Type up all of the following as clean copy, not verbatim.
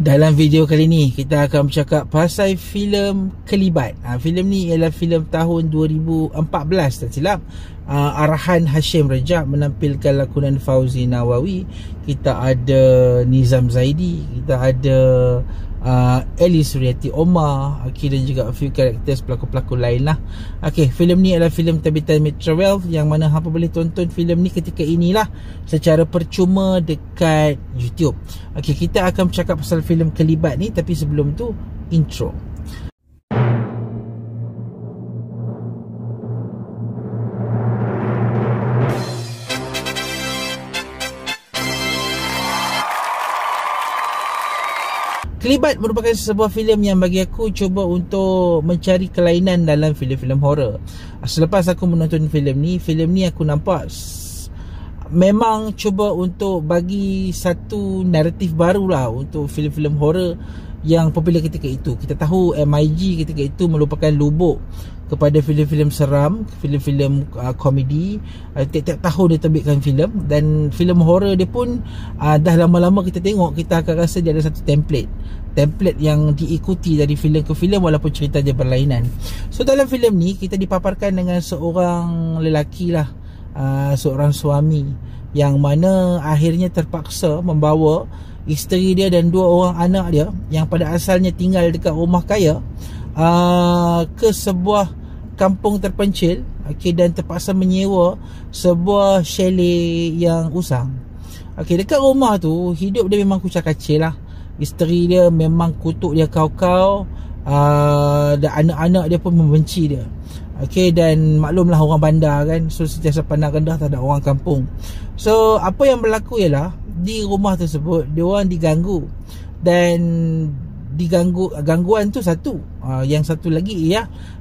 Dalam video kali ni kita akan bercakap pasal filem Kelibat. Filem ni ialah filem tahun 2014 tak silap. Arahan Hashim Rajab, menampilkan lakonan Fauzi Nawawi. Kita ada Nizam Zaidi, kita ada Ellie Suryati Omar, dan juga a few characters, pelakon-pelakon lain lah. Filem ni adalah filem terbitan Metro Wealth, yang mana hampa boleh tonton filem ni ketika inilah secara percuma dekat YouTube. Kita akan bercakap pasal filem Kelibat ni, tapi sebelum tu intro. Kelibat merupakan sebuah filem yang bagi aku cuba untuk mencari kelainan dalam filem-filem horror. Selepas aku menonton filem ni aku nampak memang cuba untuk bagi satu naratif barulah untuk filem-filem horror yang popular ketika itu. Kita tahu MIG ketika itu merupakan lubuk kepada filem-filem seram, filem-filem komedi. Tiap-tiap tahun dia terbitkan filem, dan filem horror dia pun dah lama-lama kita tengok, kita akan rasa dia ada satu template yang diikuti dari filem ke filem walaupun cerita dia berlainan. So dalam filem ni kita dipaparkan dengan seorang lelaki lah, seorang suami yang mana akhirnya terpaksa membawa isteri dia dan dua orang anak dia yang pada asalnya tinggal dekat rumah kaya ke sebuah kampung terpencil, dan terpaksa menyewa sebuah chalet yang usang. Dekat rumah tu hidup dia memang kucak-kacir lah. Isteri dia memang kutuk dia kau-kau, dan anak-anak dia pun membenci dia. Dan maklumlah orang bandar kan, so sentiasa pandang rendah terhadap orang kampung. So apa yang berlaku ialah di rumah tersebut dia orang diganggu, dan gangguan tu satu, yang satu lagi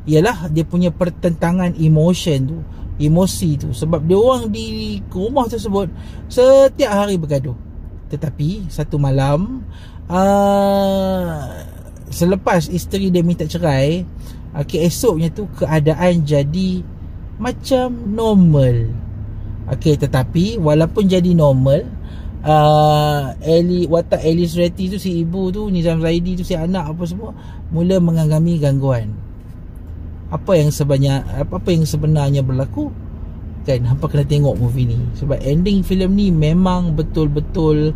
ialah dia punya pertentangan emosi tu, sebab dia orang di rumah tersebut setiap hari bergaduh. Tetapi satu malam, selepas isteri dia minta cerai, esoknya tu keadaan jadi macam normal. Tetapi walaupun jadi normal, watak Ellie Suryati tu, si ibu tu, Nizam Zaidi tu, si anak apa semua mula mengalami gangguan. Apa yang sebenarnya berlaku? Hampa kena tengok movie ni, sebab ending filem ni memang betul-betul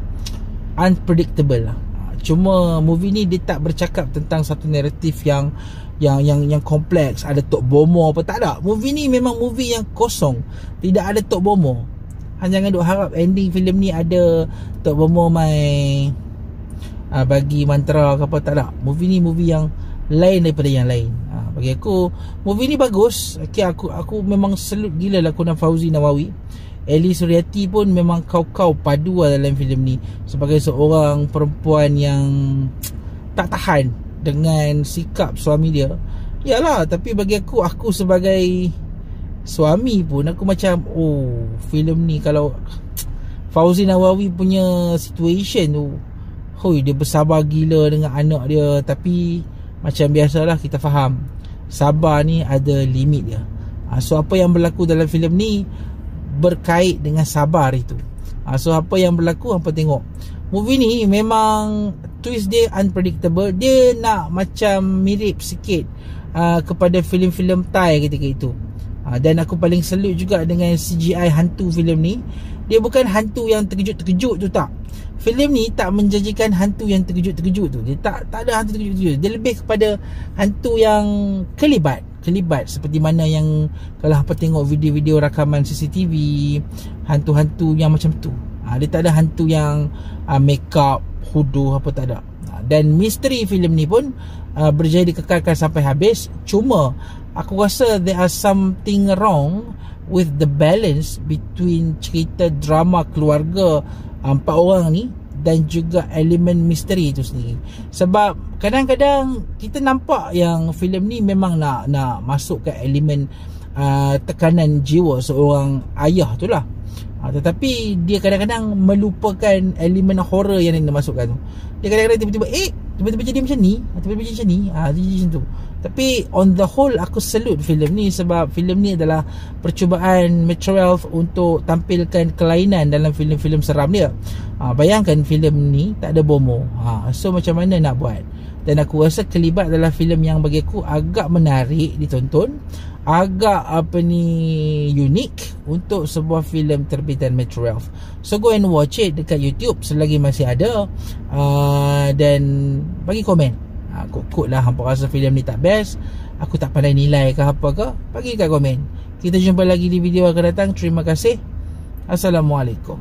unpredictable lah. Cuma movie ni dia tak bercakap tentang satu naratif yang kompleks, ada Tok Bomo apa, tak ada. Movie ni memang movie yang kosong, tidak ada Tok Bomo. Jangan duk harap ending filem ni ada Tok Bomo mai bagi mantra ke apa, tak ada. Movie ni movie yang lain daripada yang lain. Bagi aku movie ni bagus. Aku memang selut gila lakonan Fauzi Nawawi. Ellie Suryati pun memang kau-kau padu dalam filem ni, sebagai seorang perempuan yang tak tahan dengan sikap suami dia. Yalah, tapi bagi aku sebagai suami pun aku macam, filem ni kalau Fauzi Nawawi punya situation tu, dia bersabar gila dengan anak dia. Tapi macam biasalah, kita faham sabar ni ada limit dia. So apa yang berlaku dalam filem ni berkait dengan sabar itu. So apa yang berlaku, hampa tengok. Movie ni memang twist dia unpredictable. Dia nak macam mirip sikit kepada filem-filem Thai ketika itu. Dan aku paling selut juga dengan CGI hantu filem ni. Dia bukan hantu yang terkejut-terkejut tu, tak. Filem ni tak menjanjikan hantu yang terkejut-terkejut tu. Dia tak ada hantu terkejut-terkejut. Dia lebih kepada hantu yang kelibat, seperti mana yang kalau apa tengok video-video rakaman CCTV, hantu-hantu yang macam tu. Dia tak ada hantu yang make up, hoodoo apa, tak ada. Dan misteri filem ni pun berjaya dikekalkan sampai habis. Cuma aku rasa there are something wrong with the balance between cerita drama keluarga empat orang ni dan juga elemen misteri itu sendiri. Sebab kadang-kadang kita nampak yang filem ni memang nak masuk ke elemen tekanan jiwa seorang ayah tu lah. Tetapi dia kadang-kadang melupakan elemen horror yang dia masukkan tu. Dia kadang-kadang tiba-tiba jadi macam ni, tiba-tiba jadi macam ni, jadi macam tu. Tapi on the whole aku salute filem ni, sebab filem ni adalah percubaan Metro 12 untuk tampilkan kelainan dalam filem-filem seram dia. Bayangkan filem ni tak ada bomo. So macam mana nak buat? Dan aku rasa Kelibat adalah filem yang bagi aku agak menarik ditonton, agak unik untuk sebuah filem terbitan Metro 12. So go and watch it dekat YouTube selagi masih ada, dan bagi komen. Kut lah hampa rasa filem ni tak best, aku tak pandai nilai ke apa ke, bagi kat komen. Kita jumpa lagi di video akan datang. Terima kasih. Assalamualaikum.